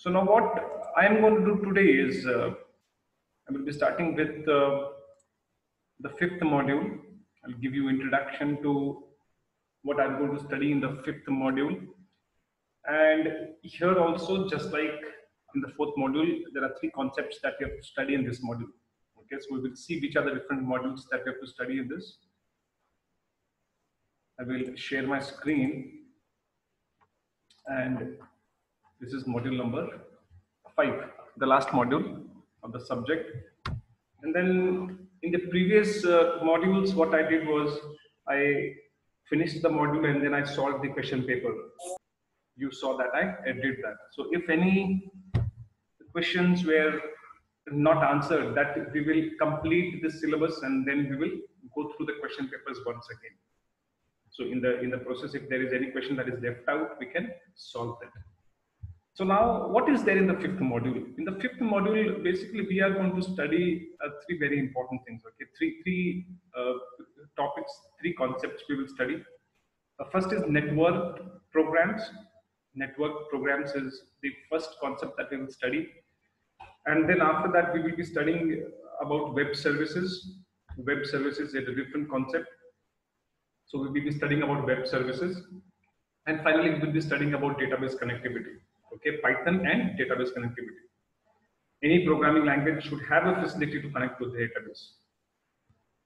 So now what I am going to do today is I will be starting with the fifth module. I'll give you introduction to what I'm going to study in the fifth module. And here also, just like in the fourth module, there are three concepts that we have to study in this module. Okay, so we will see which are the different modules that we have to study in this. I will share my screen, and this is module number 5, the last module of the subject. And then in the previous modules, what I did was I finished the module and then I solved the question paper. You saw that I did that. So if any questions were not answered, that we will complete the syllabus and then we will go through the question papers once again. So in the process, if there is any question that is left out, we can solve that. So now, what is there in the fifth module? In the fifth module, basically, we are going to study three very important things. Okay, three topics, three concepts we will study. First is network programs. Network programs is the first concept that we will study, and then after that, we will be studying about web services. Web services is a different concept, so we will be studying about web services, and finally, we will be studying about database connectivity. Okay, Python and database connectivity. Any programming language should have a facility to connect to the database.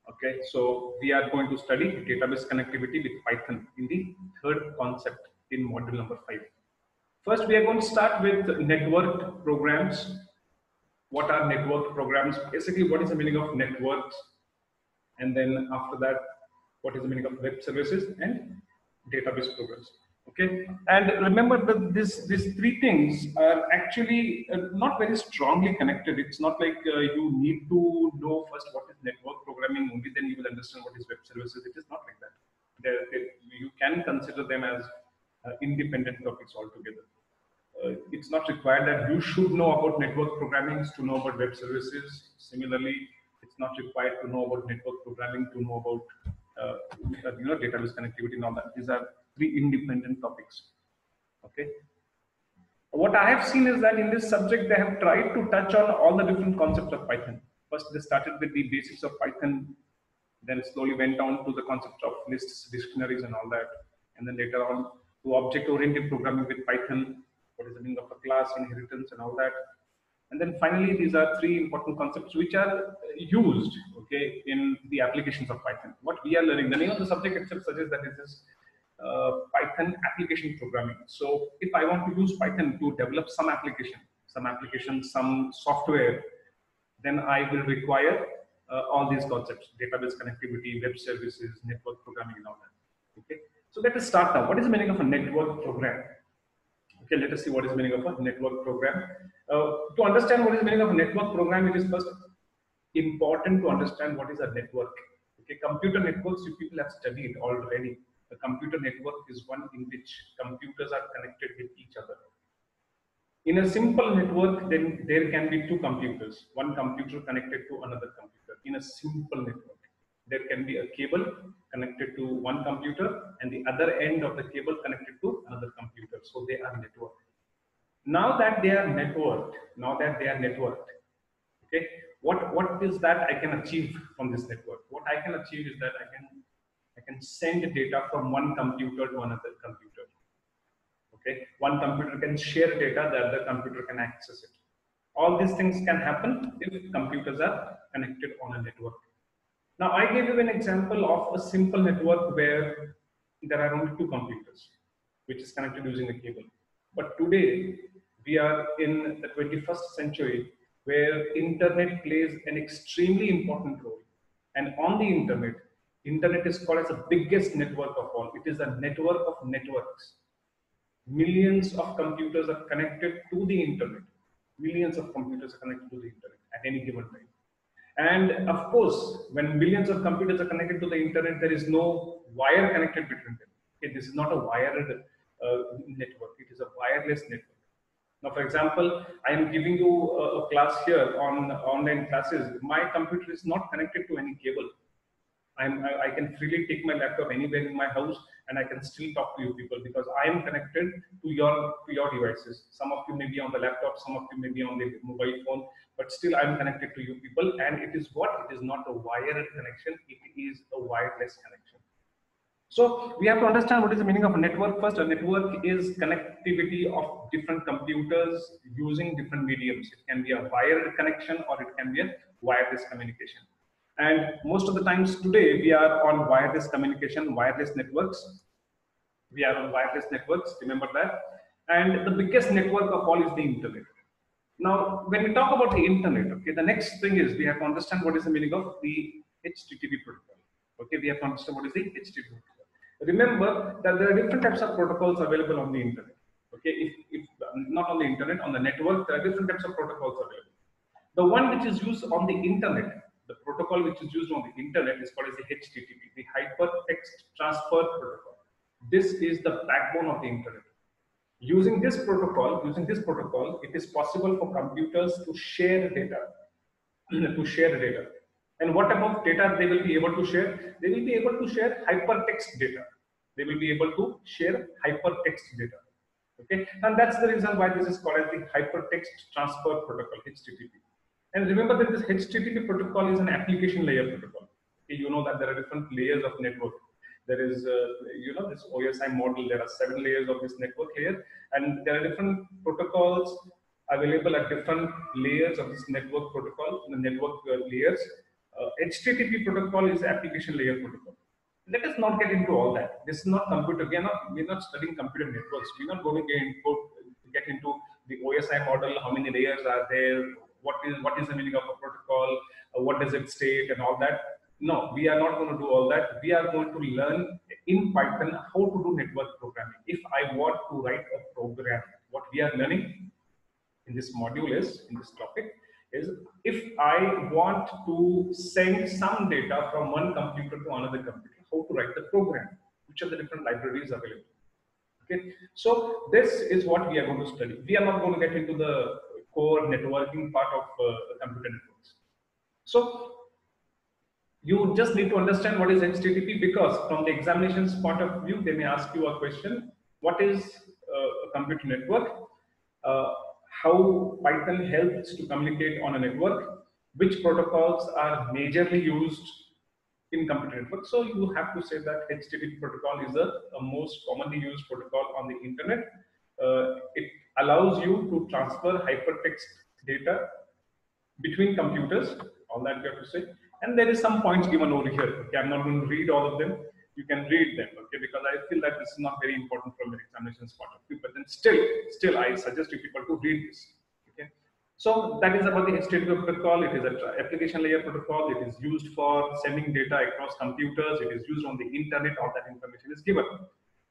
Okay, so we are going to study database connectivity with Python in the third concept in module number 5. First, we are going to start with network programs. What are network programs? Basically, what is the meaning of networks? And then after that, what is the meaning of web services and database programs? Okay, and remember that these three things are actually not very strongly connected. It's not like you need to know first what is network programming, only then you will understand what is web services. It is not like that. You can consider them as independent topics altogether. It's not required that you should know about network programming to know about web services. Similarly, it's not required to know about network programming to know about database connectivity and all that. These are three independent topics. Okay. What I have seen is that in this subject, they have tried to touch on all the different concepts of Python. First, they started with the basics of Python, then slowly went on to the concept of lists, dictionaries, and all that. And then later on to object-oriented programming with Python, what is the meaning of a class, inheritance, and all that. And then finally, these are three important concepts which are used, okay, in the applications of Python. What we are learning, the name of the subject itself suggests that it is Python application programming. So if I want to use Python to develop some application, some software, then I will require all these concepts: database connectivity, web services, network programming, and all that. Okay. So let us start now. What is the meaning of a network program? Okay, let us see what is the meaning of a network program. To understand what is the meaning of a network program, it is first important to understand what is a network. Okay, computer networks you people have studied already. A computer network is one in which computers are connected with each other. In a simple network, then there can be two computers, one computer connected to another computer. In a simple network, there can be a cable connected to one computer and the other end of the cable connected to another computer. So they are networked. Now that they are networked, okay, what is that I can achieve from this network? What I can achieve is that I can send data from one computer to another computer. Okay, one computer can share data, the other computer can access it. All these things can happen if computers are connected on a network. Now, I gave you an example of a simple network where there are only two computers, which is connected using a cable. But today, we are in the 21st century where internet plays an extremely important role. And on the internet is called as the biggest network of all. It is a network of networks. Millions of computers are connected to the internet. Millions of computers are connected to the internet at any given time. And of course, when millions of computers are connected to the internet, there is no wire connected between them. Okay, this is not a wired network. It is a wireless network. Now, for example, I am giving you a class here on online classes. My computer is not connected to any cable. I can freely take my laptop anywhere in my house and I can still talk to you people because I am connected to your devices. Some of you may be on the laptop, some of you may be on the mobile phone, but still I'm connected to you people. And it is what? It is not a wired connection, it is a wireless connection. So we have to understand what is the meaning of a network first. A network is connectivity of different computers using different mediums. It can be a wired connection or it can be a wireless communication. And most of the times today we are on wireless communication, wireless networks. We are on wireless networks, remember that. And the biggest network of all is the internet. Now, when we talk about the internet, okay, the next thing is we have to understand what is the meaning of the HTTP protocol. Okay, we have to understand what is the HTTP protocol. Remember that there are different types of protocols available on the internet. Okay, if not on the internet, on the network, there are different types of protocols available. The one which is used on the internet, the protocol which is used on the internet is called as the HTTP, the Hypertext Transfer Protocol. This is the backbone of the internet. Using this protocol, it is possible for computers to share data, And what about data they will be able to share? They will be able to share hypertext data. They will be able to share hypertext data. Okay, and that's the reason why this is called as the Hypertext Transfer Protocol, HTTP. And remember that this HTTP protocol is an application layer protocol. Okay, you know that there are different layers of network. There is, this OSI model. There are 7 layers of this network layer, and there are different protocols available at different layers of this network protocol. The network layers. HTTP protocol is application layer protocol. Let us not get into all that. This is not computer. We're not studying computer networks. We're not going to get into the OSI model. How many layers are there? What is the meaning of a protocol? What does it state and all that? No, we are not going to do all that. We are going to learn in Python how to do network programming. If I want to write a program, what we are learning in this module in this topic is if I want to send some data from one computer to another computer, how to write the program, which are the different libraries available. Okay, so this is what we are going to study. We are not going to get into the core networking part of computer networks. So you just need to understand what is HTTP, because from the examinations point of view, they may ask you a question: what is a computer network? How Python helps to communicate on a network? Which protocols are majorly used in computer network? So you have to say that HTTP protocol is a most commonly used protocol on the internet. It allows you to transfer hypertext data between computers. All that you have to say. And there is some points given over here. Okay, I'm not going to read all of them. You can read them, okay, because I feel that this is not very important from the examinations point of view. But then still, I suggest you people to read this. Okay, so that is about the HTTP protocol. It is an application layer protocol. It is used for sending data across computers. It is used on the internet. All that information is given.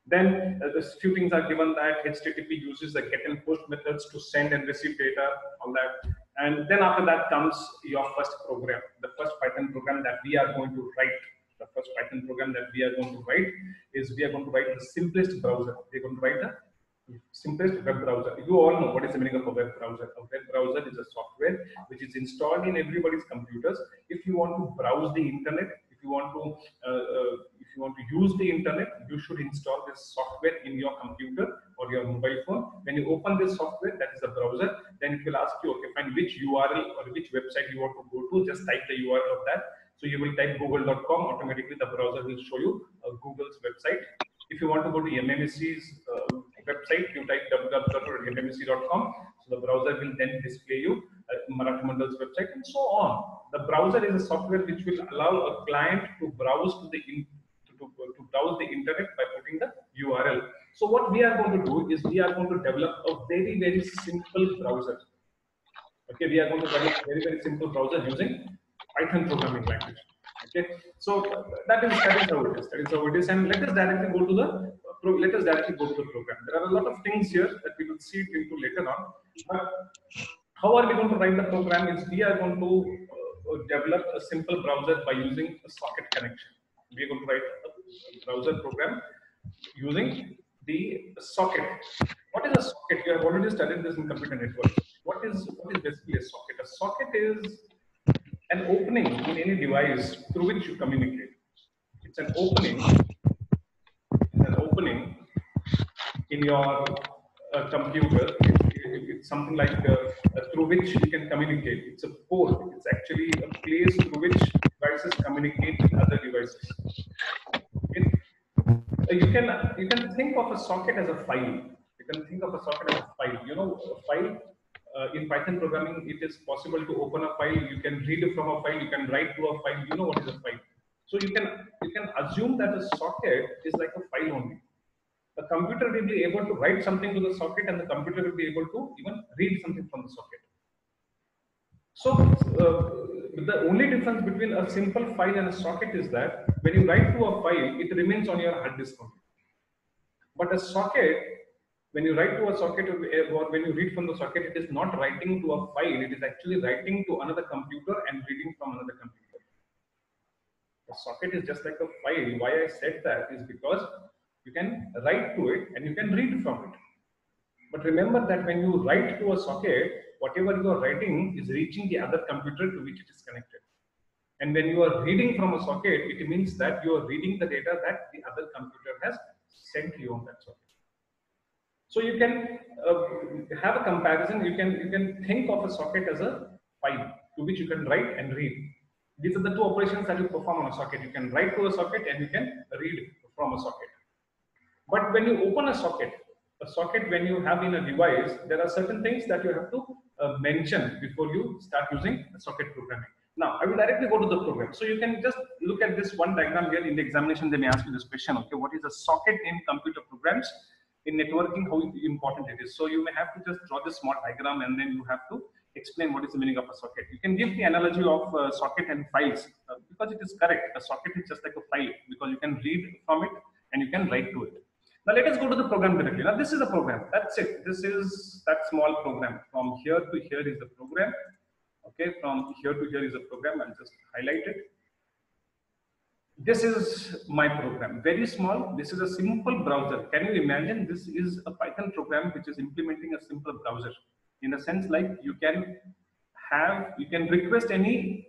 Then a few things are given that HTTP uses the get and post methods to send and receive data, all that. And then after that comes your first program, the first Python program that we are going to write. The first Python program that we are going to write is we are going to write the simplest browser. We're going to write the simplest web browser. You all know what is the meaning of a web browser. A web browser is a software which is installed in everybody's computers. If you want to browse the internet, if you want to use the internet, you should install this software in your computer or your mobile phone. When you open this software, that is a browser, then it will ask you, okay, find which URL or which website you want to go to. Just type the URL of that. So you will type google.com, automatically the browser will show you Google's website. If you want to go to MMSC's website, you type www.mmsc.com. So the browser will then display you Marathi Mandal's website and so on. The browser is a software which will allow a client to browse to browse the internet by putting the URL. So what we are going to do is we are going to develop a very, very simple browser. Okay, we are going to develop a very, very simple browser using Python programming language. Okay, so that is how it is. That is how it is. And let us directly go to the program. There are a lot of things here that we will see into later on. But how are we going to write the program? Is we are going to develop a simple browser by using a socket connection. We are going to write a browser program using the socket. What is a socket? We have already studied this in computer networks. What is basically a socket? A socket is an opening in any device through which you communicate. It's an opening in your computer. It's something like through which you can communicate. It's a port. It's actually a place through which devices communicate with other devices. Okay? You can think of a socket as a file. You can think of a socket as a file. You know, a file in Python programming, it is possible to open a file. You can read from a file. You can write to a file. You know what is a file. So you can assume that a socket is like a file only. The computer will be able to write something to the socket, and the computer will be able to even read something from the socket. So the only difference between a simple file and a socket is that when you write to a file, it remains on your hard disk only. But a socket, when you write to a socket or when you read from the socket, it is not writing to a file. It is actually writing to another computer and reading from another computer. The socket is just like a file. Why I said that is because you can write to it and you can read from it. But remember that when you write to a socket, whatever you are writing is reaching the other computer to which it is connected. And when you are reading from a socket, it means that you are reading the data that the other computer has sent you on that socket. So you can have a comparison. You can think of a socket as a file to which you can write and read. These are the two operations that you perform on a socket. You can write to a socket and you can read from a socket. But when you open a socket when you have in a device, there are certain things that you have to mention before you start using socket programming. Now, I will directly go to the program. So you can just look at this one diagram here. In the examination, they may ask you this question, okay, what is a socket in computer programs? In networking, how important it is. So you may have to just draw this small diagram and then you have to explain what is the meaning of a socket. You can give the analogy of socket and files because it is correct. A socket is just like a file because you can read from it and you can write to it. Now let us go to the program directly. Now this is a program. That's it. This is that small program. From here to here is the program. Okay, from here to here is a program. I'll just highlight it. This is my program. Very small. This is a simple browser. Can you imagine? This is a Python program which is implementing a simple browser. In a sense, like you can request any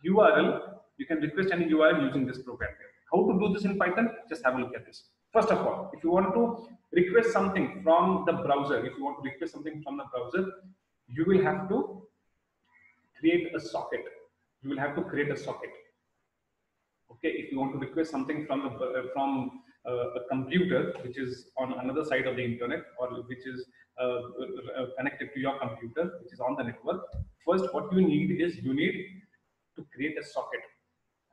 URL. You can request any URL using this program here. How to do this in Python? Just have a look at this. First of all, if you want to request something from the browser, you will have to create a socket. You will have to create a socket. Okay, if you want to request something from a computer which is on another side of the internet or which is connected to your computer, which is on the network, first what you need to create a socket.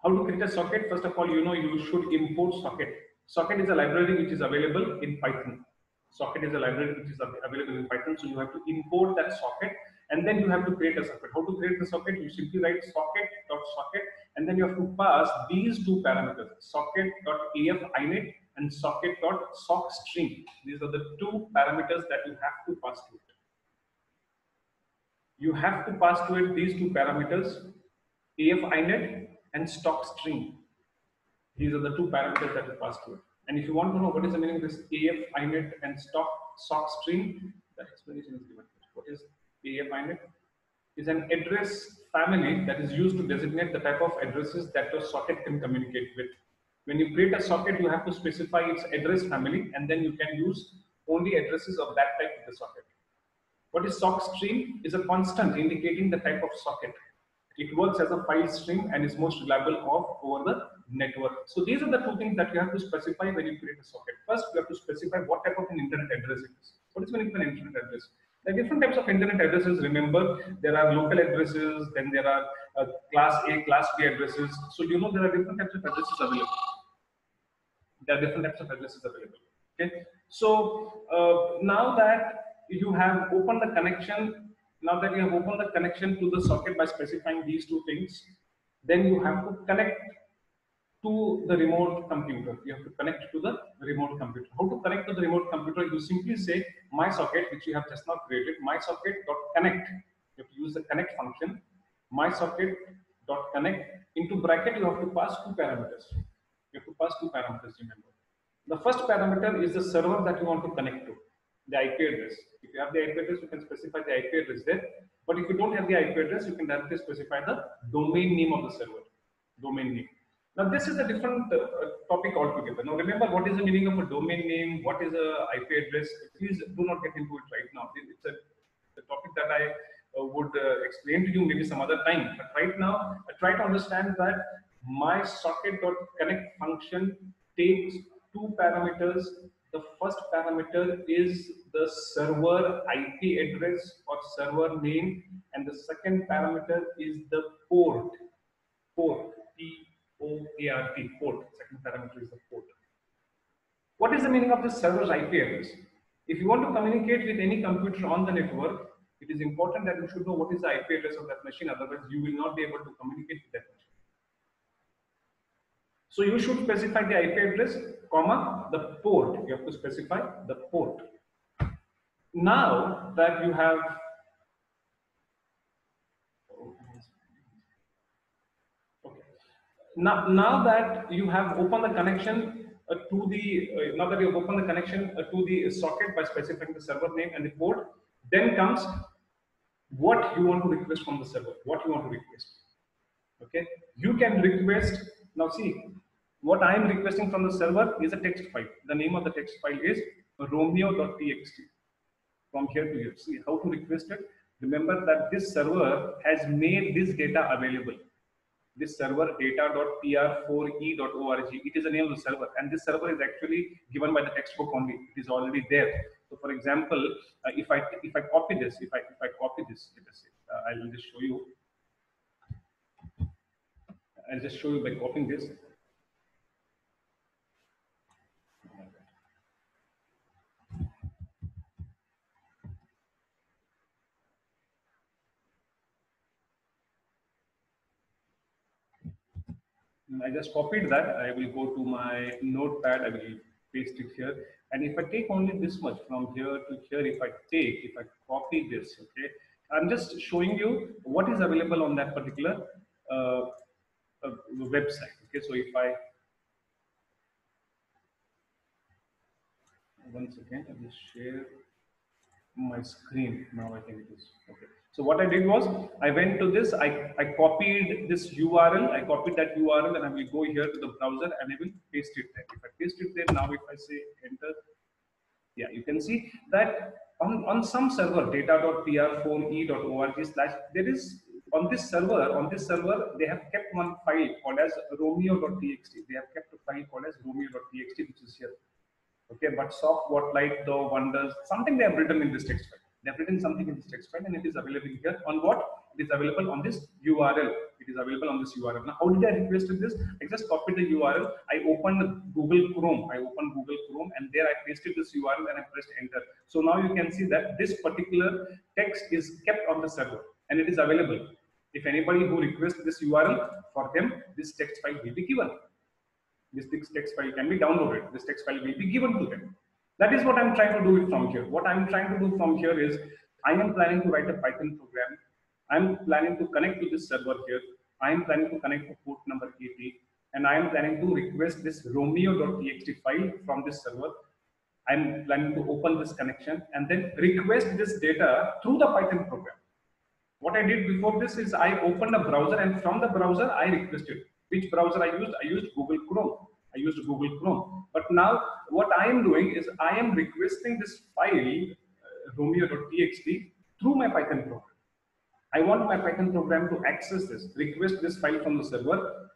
How to create a socket? First of all, you should import socket. Socket is a library which is available in Python. Socket is a library which is available in Python. So you have to import that socket and then you have to create a socket. How to create the socket? You simply write socket.socket and then you have to pass these two parameters, socket.af_inet and socket.sockstring. These are the two parameters that you have to pass to it. You have to pass to it these two parameters, af_inet and sockstring. These are the two parameters that you pass to it. And if you want to know what is the meaning of this af_inet and sockstring, the explanation is given. What is af_inet? Is an address family that is used to designate the type of addresses that your socket can communicate with. When you create a socket, you have to specify its address family, and then you can use only addresses of that type of the socket. What is sockstring? Is a constant indicating the type of socket. It works as a file stream and is most reliable over the network. So these are the two things that you have to specify when you create a socket. First, you have to specify what type of an internet address it is. What is the meaning of an internet address? There are different types of internet addresses. Remember, there are local addresses, then there are class A, class B addresses. So there are different types of addresses available. Okay. So now that you have opened the connection, to the socket by specifying these two things, then you have to connect to the remote computer. You have to connect to the remote computer. How to connect to the remote computer? You simply say my socket, which you have just now created, my socket.connect. You have to use the connect function. My socket.connect. Into bracket, you have to pass two parameters. Remember. The first parameter is the server that you want to connect to, the IP address. If you have the IP address, you can specify the IP address there. But if you don't have the IP address, you can directly specify the domain name of the server. Domain name. Now this is a different topic altogether. Now remember what is the meaning of a domain name, what is a IP address. Please do not get into it right now. It's a topic that I would explain to you maybe some other time. But right now, try to understand that my socket.connect function takes two parameters. The first parameter is the server IP address or server name, and the second parameter is the port. Port, P-O-A-R-T, port. Second parameter is the port. What is the meaning of this server's IP address? If you want to communicate with any computer on the network, it is important that you should know what is the IP address of that machine. Otherwise, you will not be able to communicate with that machine. So you should specify the IP address, comma, the port. You have to specify the port. Now that you have now that you have opened the connection to the now that you have opened the connection to the socket by specifying the server name and the port, then comes what you want to request from the server, what you want to request. Okay, you can request. Now see, what I am requesting from the server is a text file. The name of the text file is romeo.txt. From here to here, see how to request it. Remember that this server has made this data available. This server data.pr4e.org, it is the name of the server, and this server is actually given by the textbook only. It is already there. So for example, if I copy this, if I copy this, let us say, I'll just show you. I'll just show you by copying this. I just copied that. I will go to my notepad. I will paste it here. And if I take only this much from here to here, if I copy this, okay, I'm just showing you what is available on that particular website. Okay, so if I once again, I will share my screen. Now I think it is okay. So what I did was I went to this, I copied this URL, I copied that URL, and I will go here to the browser and I will paste it there. If I paste it there, now if I say enter, yeah, you can see that on some server data.pr4e.org slash there is on this server they have kept one file called as romeo.txt. They have kept a file called as romeo.txt, which is here. Okay, but soft what light the wonders, something they have written in this text file. They have written something in this text file and it is available here on what? It is available on this URL. It is available on this URL. Now, how did I request this? I just copied the URL. I opened Google Chrome. And there I pasted this URL and I pressed enter. So now you can see that this particular text is kept on the server and it is available. If anybody who requests this URL, for them, this text file will be given. This text file can be downloaded. This text file will be given to them. That is what I'm trying to do from here. What I'm trying to do from here is I am planning to write a Python program. I'm planning to connect to this server here. I am planning to connect to port number 80, and I am planning to request this romeo.txt file from this server. I'm planning to open this connection and then request this data through the Python program. What I did before this is I opened a browser, and from the browser I requested. Which browser I used? I used Google Chrome. But now what I am doing is I am requesting this file romeo.txt through my Python program. I want my Python program to access this, request this file from the server,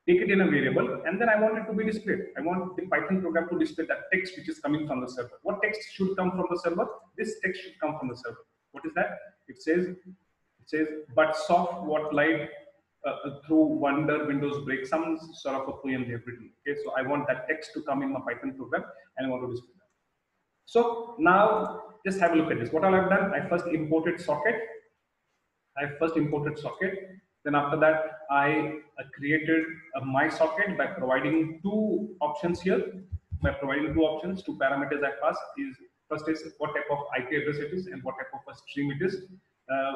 take it in a variable, and then I want it to be displayed. I want the Python program to display that text which is coming from the server. What text should come from the server? This text should come from the server. What is that? It says, but soft what light through wonder windows break, some sort of a poem they have written. Okay, so I want that text to come in my Python program and I want to display that. So now just have a look at this. What all I've done, I first imported socket. Then after that, I created my socket by providing two options here. By providing two options, two parameters I pass is first is what type of IP address it is and what type of a stream it is.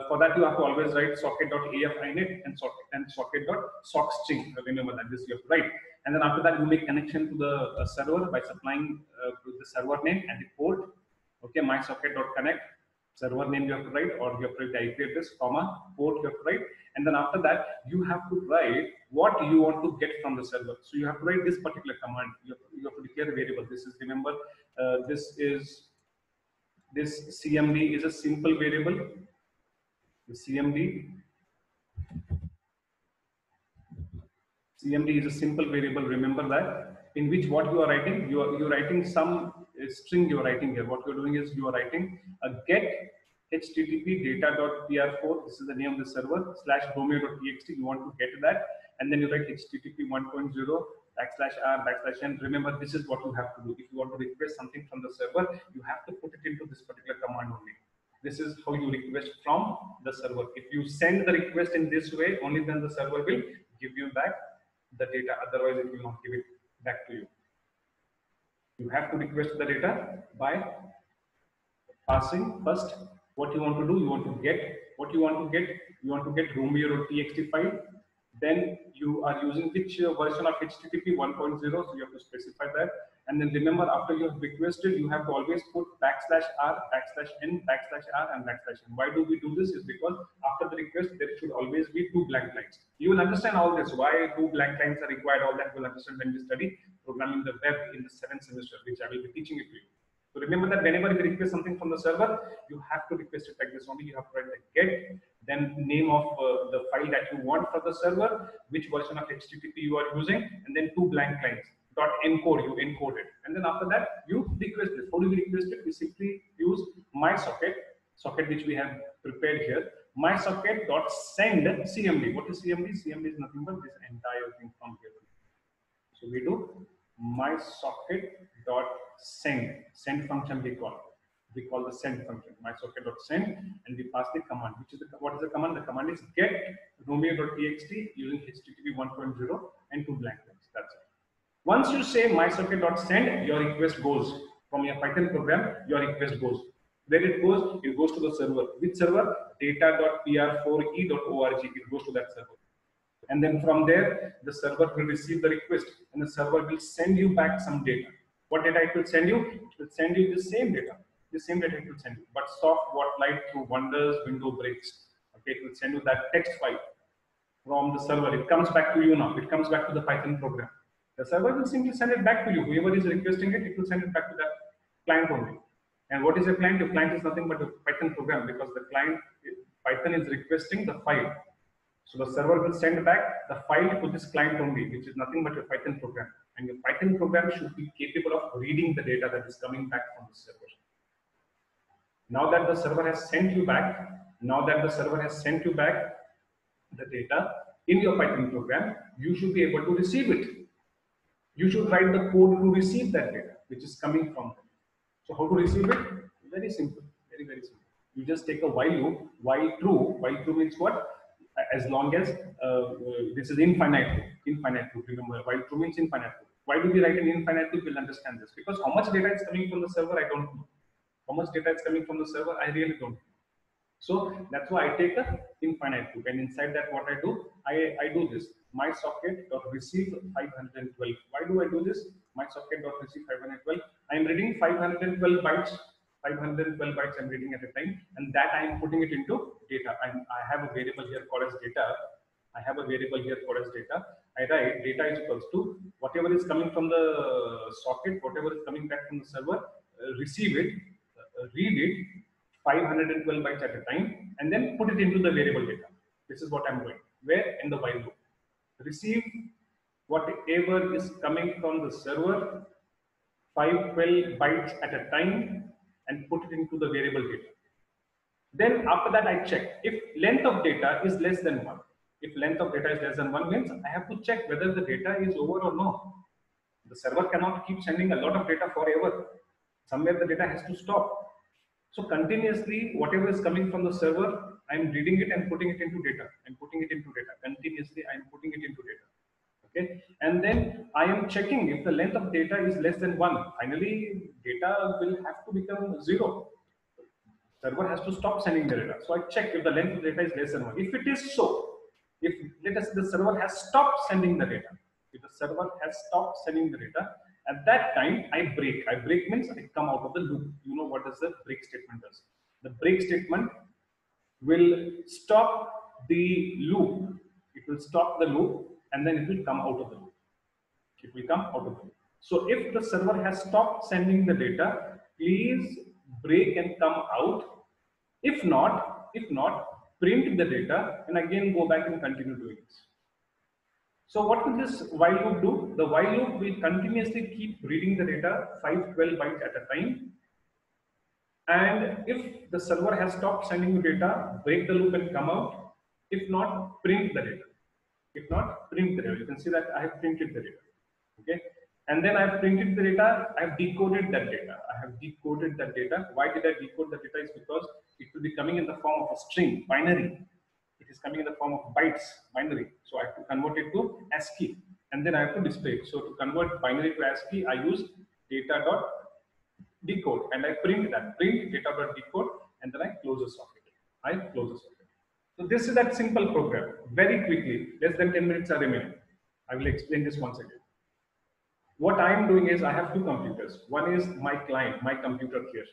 For that, you have to always write socket.afinet and socket.sockstring. Remember that this you have to write. And then after that, you make connection to the server by supplying the server name and the port. Okay, my socket.connect. Server name you have to write, or you have to write the IP address, comma, port you have to write, and then after that you have to write what you want to get from the server. So you have to write this particular command. You have to declare a variable. This is, remember, this CMD is a simple variable. The CMD is a simple variable. Remember that, in which what you are writing, you're writing some string. You are writing here. What you're doing is you are writing a get HTTP data.pr4. This is the name of the server / Romeo.txt. You want to get that, and then you write HTTP 1.0 /r/n. Remember, this is what you have to do. If you want to request something from the server, you have to put it into this particular command only. This is how you request from the server. If you send the request in this way, only then the server will give you back the data. Otherwise, it will not give it back to you. You have to request the data by passing first what you want to do. You want to get what you want to get. You want to get Romeo.txt file. Then you are using which version of HTTP 1.0, so you have to specify that. And then remember, after you have requested, you have to always put \r, \n, \r, and \n. Why do we do this? Is because after the request, there should always be 2 blank lines. You will understand all this, why 2 blank lines are required. All that you will understand when we study programming the web in the 7th semester, which I will be teaching it to you. So remember that whenever you request something from the server, you have to request it like this only. You have to write the get, then name of the file that you want for the server, which version of HTTP you are using, and then 2 blank lines. .encode, you encode it, and then after that you request this. How do we request it? We simply use socket which we have prepared here. MySocket.send CMD. What is CMD? CMD is nothing but this entire thing from here. So we do MySocket.send function we call the send function, MySocket.send, and we pass the command, which is what is the command? The command is get Romeo.txt using HTTP 1.0 and 2 blank lines. That's it. Once you say MySocket.send, your request goes from your Python program. Your request goes. Where it goes? It goes to the server. Which server? data.pr4e.org. It goes to that server. And then from there, the server will receive the request, and the server will send you back some data. What data it will send you? It will send you the same data. The same data it will send you. But soft what light through wonders, window breaks. Okay, it will send you that text file from the server. It comes back to you now. It comes back to the Python program. The server will simply send it back to you. Whoever is requesting it, it will send it back to that client only. And what is a client? A client is nothing but a Python program, because the client, Python is requesting the file. So the server will send back the file to this client only, which is nothing but a Python program. And your Python program should be capable of reading the data that is coming back from the server. Now that the server has sent you back, the data in your Python program, you should be able to receive it. You should write the code to receive that data, which is coming from them. So how to receive it? Very simple, very, very simple. You just take a while loop, while true. While true means what? As long as this is infinite loop. Remember, while true means infinite loop. Why do we write an infinite loop? We'll understand this. Because how much data is coming from the server, I don't know. How much data is coming from the server, I really don't know. So that's why I take a infinite loop, and inside that what I do, I do this. MySocket.receive 512. Why do I do this? MySocket.receive 512. I am reading 512 bytes. 512 bytes I'm reading at a time, and that I am putting it into data. I have a variable here called as data. I write data is equals to whatever is coming from the socket, whatever is coming back from the server, receive it, read it, 512 bytes at a time, and then put it into the variable data. This is what I'm doing. Where? In the while loop. Receive whatever is coming from the server, 512 bytes at a time, and put it into the variable data. Then after that, I check if length of data is less than 1. If length of data is less than 1 means I have to check whether the data is over or no. The server cannot keep sending a lot of data forever. Somewhere the data has to stop. So continuously, whatever is coming from the server, I am reading it and putting it into data. Continuously, I am putting it into data. Okay, and then I am checking if the length of data is less than 1. Finally, data will have to become 0. Server has to stop sending the data. So I check if the length of data is less than 1. If it is so, if let us say the server has stopped sending the data, at that time I break. I break means I come out of the loop. You know what does the break statement does? The break statement will stop the loop. It will stop the loop and then it will come out of the loop. It will come out of the loop. So if the server has stopped sending the data, please break and come out. If not, print the data and again go back and continue doing this. So what will this while loop do? The while loop will continuously keep reading the data 512 bytes at a time. And if the server has stopped sending you data, break the loop and come out. If not, print the data. If not, print the data. You can see that I have printed the data. Okay. And then I have printed the data, I have decoded that data. Why did I decode the data? Is because it will be coming in the form of a string, binary. It is coming in the form of bytes, binary. So I have to convert it to ASCII and then I have to display it. So to convert binary to ASCII, I use data.decode and I print data.decode and then I close the socket. So this is that simple program. Very quickly, less than 10 minutes are remaining. I will explain this once again. What I am doing is I have two computers. One is my client, my computer here.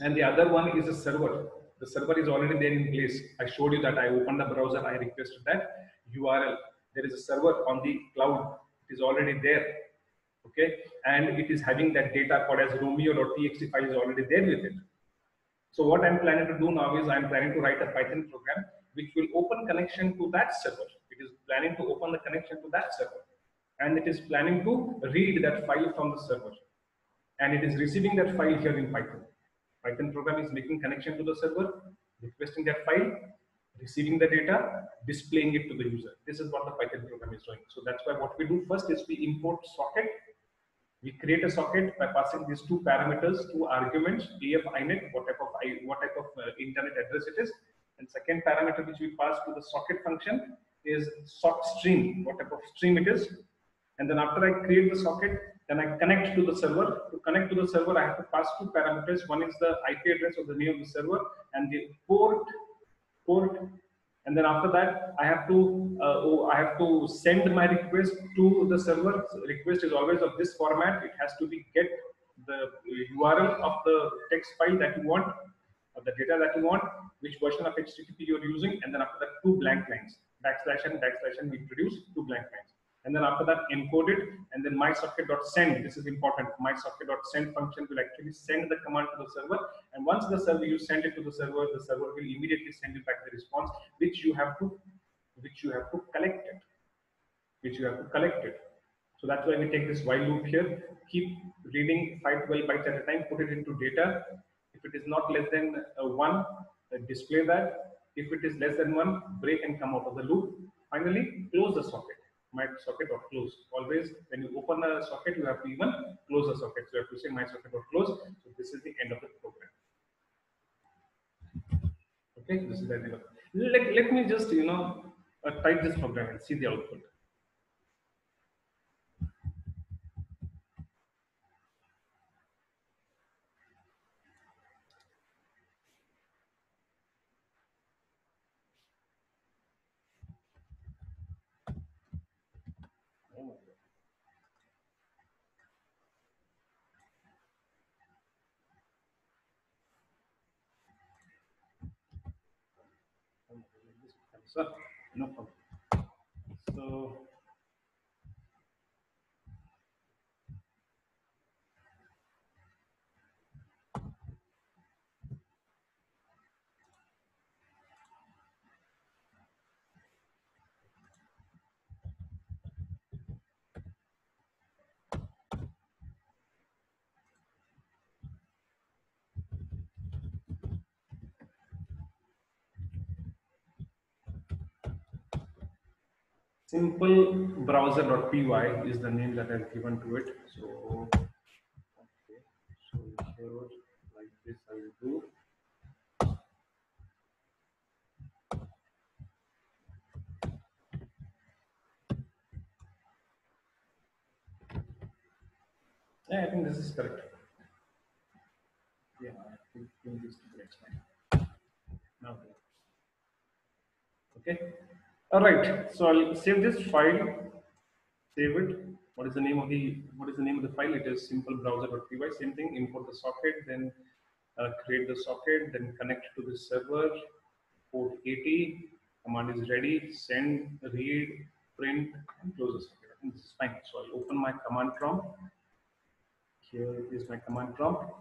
And the other one is a server. The server is already there in place. I showed you that I opened the browser, I requested that URL. There is a server on the cloud. It is already there. Okay. And it is having that data called as Romeo.txt file is already there with it. So what I'm planning to do now is I'm planning to write a Python program which will open connection to that server. It is planning to open the connection to that server. And it is planning to read that file from the server. And it is receiving that file here in Python. Python program is making connection to the server, requesting that file, receiving the data, displaying it to the user. This is what the Python program is doing. So that's why what we do first is we import socket. We create a socket by passing these two parameters, two arguments, AF INET, what type of internet address it is. And second parameter which we pass to the socket function is sock stream, what type of stream it is. And then after I create the socket, then I connect to the server. To connect to the server, I have to pass two parameters. One is the IP address or the name of the server and the port. And then after that, I have to send my request to the server. So request is always of this format. It has to be get the URL of the text file that you want, or the data that you want, which version of HTTP you are using, and then after that, two blank lines. Backslash and we produce two blank lines. And then after that, encode it, and then mysocket.send. This is important. Mysocket.send function will actually send the command to the server. And once you send it to the server will immediately send you back the response, which you have to collect it. So that's why we take this while loop here. Keep reading 512 bytes at a time. Put it into data. If it is not less than 1, display that. If it is less than 1, break and come out of the loop. Finally, close the socket. My socket or close. Always when you open a socket, you have to even close the socket. So you have to say my socket or close. So this is the end of the program. Okay, this is the end of it. Let me just type this program and see the output. Oh my God. So, no problem. So, simple browser.py is the name that I've given to it. So, okay, so here like this I will do. Yeah, I think this is correct. Yeah, I think this is correct. Now, okay. All right. So I'll save this file. Save it. What is the name of the file? It is simple browser.py. Same thing. Import the socket. Then create the socket, then connect to the server, port 80, command is ready, send, read, print, and close the socket. I think this is fine. So I'll open my command prompt. Here is my command prompt.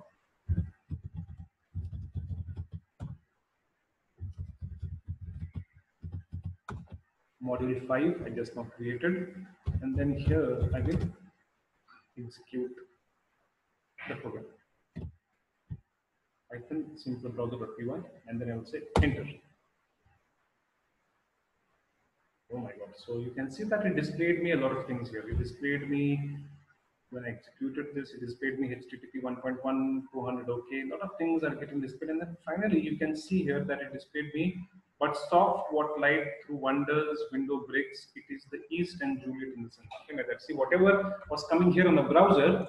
Module 5, I just now created. And then here I will execute the program. Python simple browser.py, and then I will say enter. Oh my god. So you can see that it displayed me a lot of things here. It displayed me, when I executed this, it displayed me HTTP 1.1, 200 OK. A lot of things are getting displayed. And then finally, you can see here that it displayed me, but soft, what light through wonders, window breaks. It is the East and Juliet in the center. Something like that. See, whatever was coming here on the browser,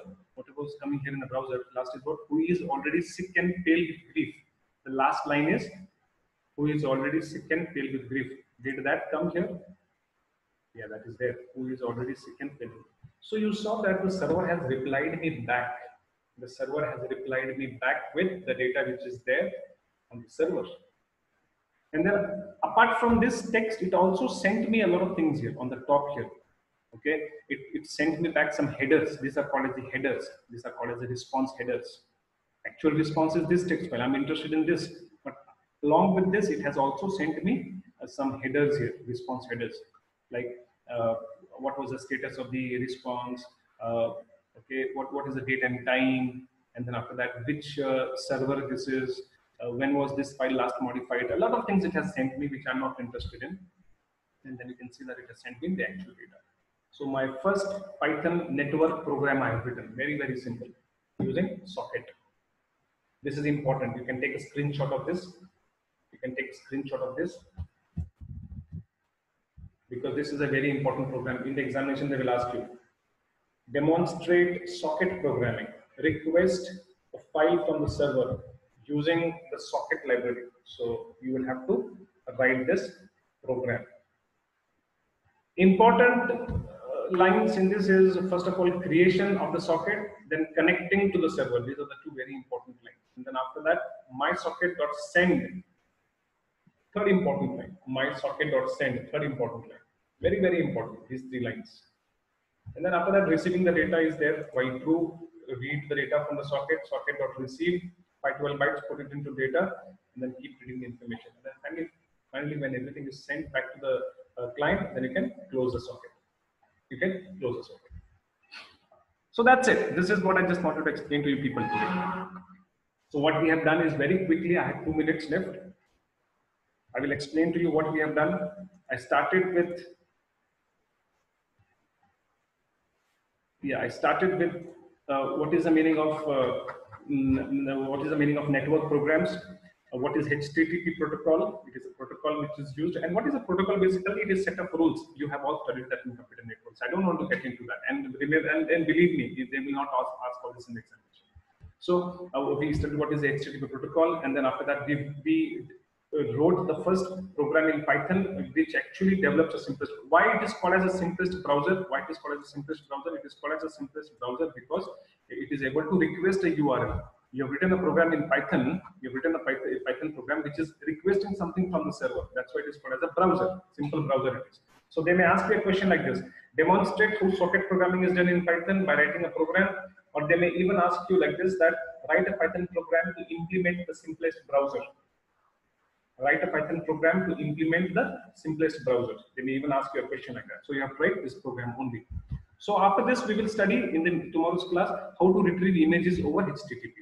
last is what? Who is already sick and pale with grief. The last line is, who is already sick and pale with grief. Did that come here? Yeah, that is there. Who is already sick and pale. So you saw that the server has replied me back. The server has replied me back with the data which is there on the server. And then apart from this text, it also sent me a lot of things here on the top here. Okay, it sent me back some headers. These are called as the headers. These are called as the response headers. Actual response is this text file. I'm interested in this. But along with this, it has also sent me some headers here, response headers, like what was the status of the response, okay, what is the date and time, and then after that, which server this is, when was this file last modified. A lot of things it has sent me which I'm not interested in. And then you can see that it has sent me the actual data. So my first Python network program I have written, very, very simple, using socket. This is important. You can take a screenshot of this. You can take a screenshot of this, because this is a very important program. In the examination, they will ask you, demonstrate socket programming. Request a file from the server using the socket library. So you will have to write this program. Important lines in this is, first of all, creation of the socket, then connecting to the server. These are the two very important lines. And then after that, my socket.send, third important line. My socket.send, third important line. Very, very important, these three lines. And then after that, receiving the data is there. While true, read the data from the socket, socket.receive, 512 bytes, put it into data, and then keep reading the information. And then finally, when everything is sent back to the client, then you can close the socket. You can close the socket. So that's it. This is what I just wanted to explain to you people today. So what we have done is, very quickly, I have 2 minutes left. I will explain to you what we have done. I started with what is the meaning of network programs. What is HTTP protocol? It is a protocol which is used. And what is a protocol? Basically, it is set of rules. You have all studied that in computer networks. I don't want to get into that. And believe me, they will not ask for this in the examination. So we studied what is the HTTP protocol, and then after that we wrote the first program in Python, which actually develops the simplest. Why it is called as the simplest browser? Why it is called as the simplest browser? It is called as the simplest browser because it is able to request a URL. You have written a program in Python. You have written a Python program which is requesting something from the server. That's why it is called as a browser. Simple browser it is. So they may ask you a question like this: demonstrate how socket programming is done in Python by writing a program. Or they may even ask you like this, that write a Python program to implement the simplest browser. Write a Python program to implement the simplest browser. They may even ask you a question like that. So you have to write this program only. So after this, we will study in tomorrow's class how to retrieve images over HTTP.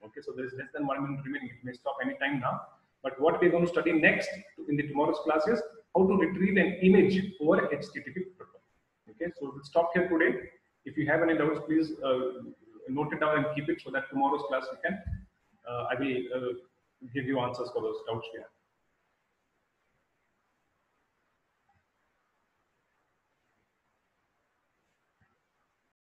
Okay, so there is less than 1 minute remaining. It may stop any time now. But what we are going to study next in the tomorrow's class is how to retrieve an image over HTTP protocol. Okay, so we'll stop here today. If you have any doubts, please note it down and keep it so that tomorrow's class we can, I will give you answers for those doubts we have.